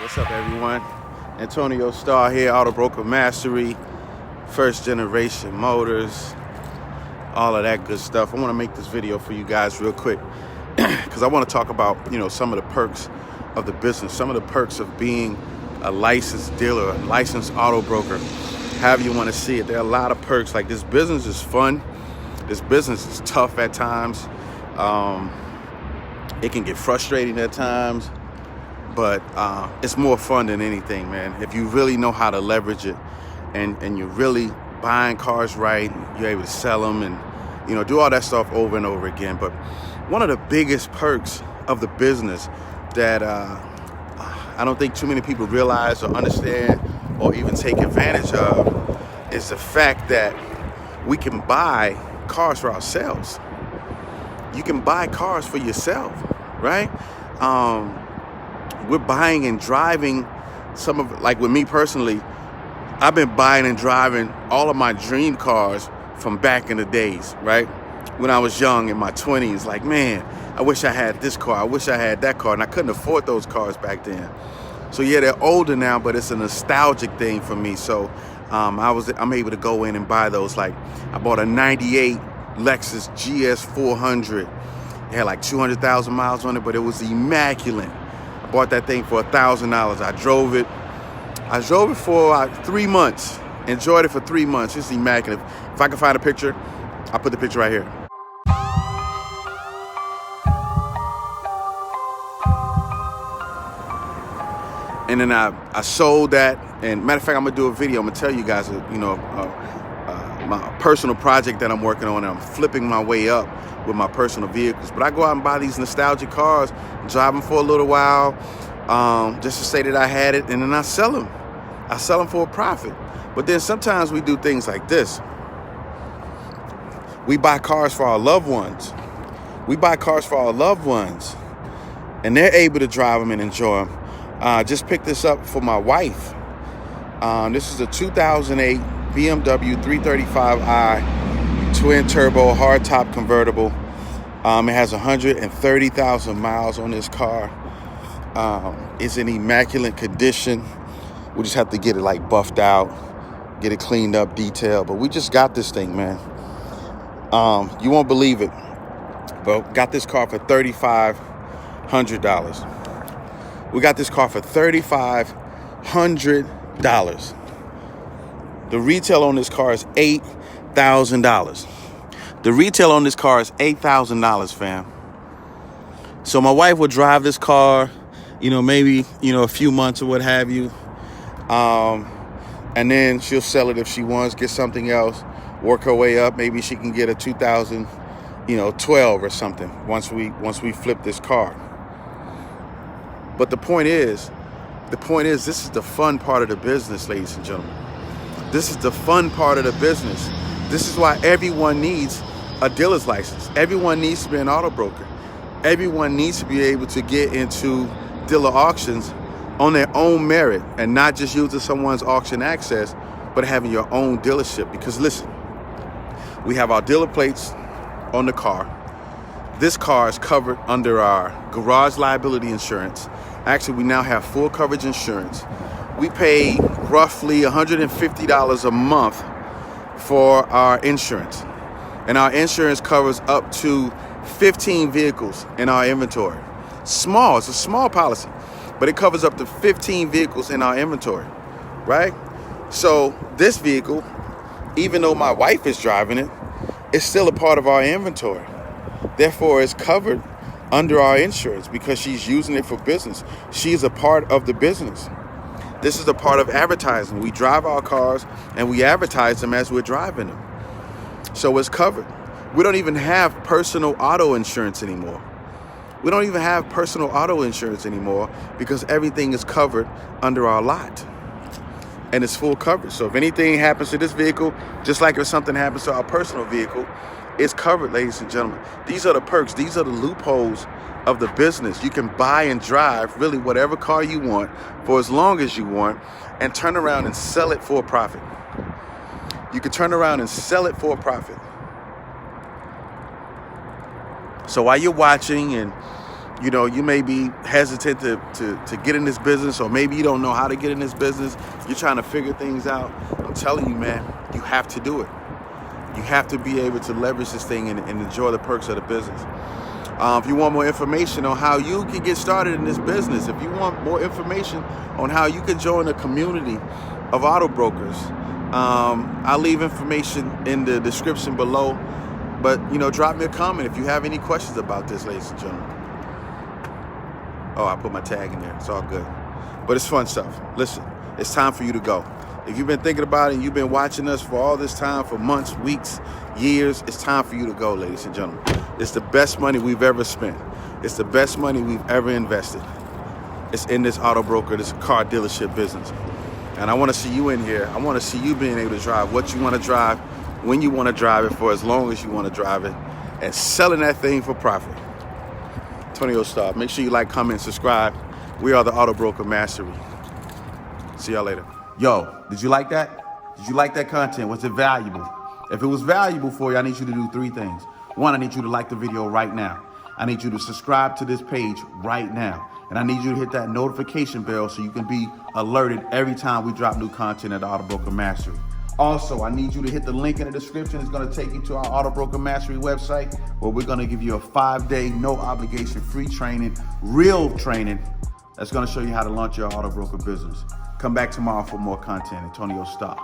What's up, everyone? Antonio Starr here, Auto Broker Mastery, first generation motors, all of that good stuff. I want to make this video for you guys real quick because I want to talk about, some of the perks of the business, some of the perks of being a licensed dealer, a licensed auto broker, however you want to see it. There are a lot of perks. Like, this business is fun. This business is tough at times. It can get frustrating at times, but it's more fun than anything, man. If you really know how to leverage it and you're really buying cars right, you're able to sell them and, do all that stuff over and over again. But one of the biggest perks of the business that I don't think too many people realize or understand or even take advantage of is the fact that we can buy cars for ourselves. You can buy cars for yourself, right? We're buying and driving some of, like with me personally, I've been buying and driving all of my dream cars from back in the days, right? When I was young in my 20s, like, man, I wish I had this car. I wish I had that car. And I couldn't afford those cars back then. So yeah, they're older now, but it's a nostalgic thing for me. So I'm able to go in and buy those. Like, I bought a 98 Lexus GS 400. It had like 200,000 miles on it, but it was immaculate. I bought that thing for $1,000. I drove it for like 3 months. Enjoyed it for 3 months. It's immaculate. If I can find a picture, I'll put the picture right here. And then I sold that. And matter of fact, I'm gonna do a video. I'm gonna tell you guys, my personal project that I'm working on. And I'm flipping my way up with my personal vehicles. But I go out and buy these nostalgic cars, drive them for a little while, just to say that I had it, and then I sell them. I sell them for a profit. But then sometimes we do things like this. We buy cars for our loved ones. And they're able to drive them and enjoy them. Just picked this up for my wife. This is a 2008 BMW 335i twin turbo hardtop convertible. It has 130,000 miles on this car. It's in immaculate condition. We just have to get it like buffed out, get it cleaned up, detailed. But we just got this thing, man. You won't believe it, but got this car for $3,500. We got this car for $3,500. The retail on this car is $8,000. The retail on this car is $8,000, fam. So my wife will drive this car, maybe, a few months or what have you. And then she'll sell it if she wants, get something else, work her way up. Maybe she can get a 2012 or something once we flip this car. But the point is, this is the fun part of the business, ladies and gentlemen. This is the fun part of the business. This is why everyone needs a dealer's license. Everyone needs to be an auto broker. Everyone needs to be able to get into dealer auctions on their own merit and not just using someone's auction access, but having your own dealership. Because listen, we have our dealer plates on the car. This car is covered under our garage liability insurance. Actually, we now have full coverage insurance. We pay roughly $150 a month for our insurance. And our insurance covers up to 15 vehicles in our inventory. It's a small policy, but it covers up to 15 vehicles in our inventory, right? So this vehicle, even though my wife is driving it, it's still a part of our inventory. Therefore, it's covered under our insurance because she's using it for business. She's a part of the business. This is a part of advertising. We drive our cars and we advertise them as we're driving them. So it's covered. We don't even have personal auto insurance anymore. Because everything is covered under our lot. And it's full coverage. So if anything happens to this vehicle, just like if something happens to our personal vehicle, it's covered, ladies and gentlemen. These are the perks. These are the loopholes of the business. You can buy and drive really whatever car you want for as long as you want and turn around and sell it for a profit. So while you're watching and You know, you may be hesitant to get in this business, or maybe you don't know how to get in this business. You're trying to figure things out. I'm telling you, man, you have to do it. You have to be able to leverage this thing and enjoy the perks of the business. If you want more information on how you can get started in this business, if you want more information on how you can join a community of auto brokers, I'll leave information in the description below. But, you know, drop me a comment if you have any questions about this, ladies and gentlemen. Oh, I put my tag in there. It's all good. But it's fun stuff. Listen, it's time for you to go. If you've been thinking about it and you've been watching us for all this time, for months, weeks, years, it's time for you to go, ladies and gentlemen. It's the best money we've ever spent. It's the best money we've ever invested. It's in this auto broker, this car dealership business. And I want to see you in here. I want to see you being able to drive what you want to drive, when you want to drive it, for as long as you want to drive it, and selling that thing for profit. Antonio Star. Make sure you like, comment, subscribe. We are the Auto Broker Mastery. See y'all later. Yo, did you like that? Did you like that content? Was it valuable? If it was valuable for you, I need you to do 3 things. 1, I need you to like the video right now. I need you to subscribe to this page right now. And I need you to hit that notification bell so you can be alerted every time we drop new content at the Auto Broker Mastery. Also, I need you to hit the link in the description. It's going to take you to our Auto Broker Mastery website, where we're going to give you a 5-day, no obligation, free training, real training, that's going to show you how to launch your auto broker business. Come back tomorrow for more content. Antonio Star.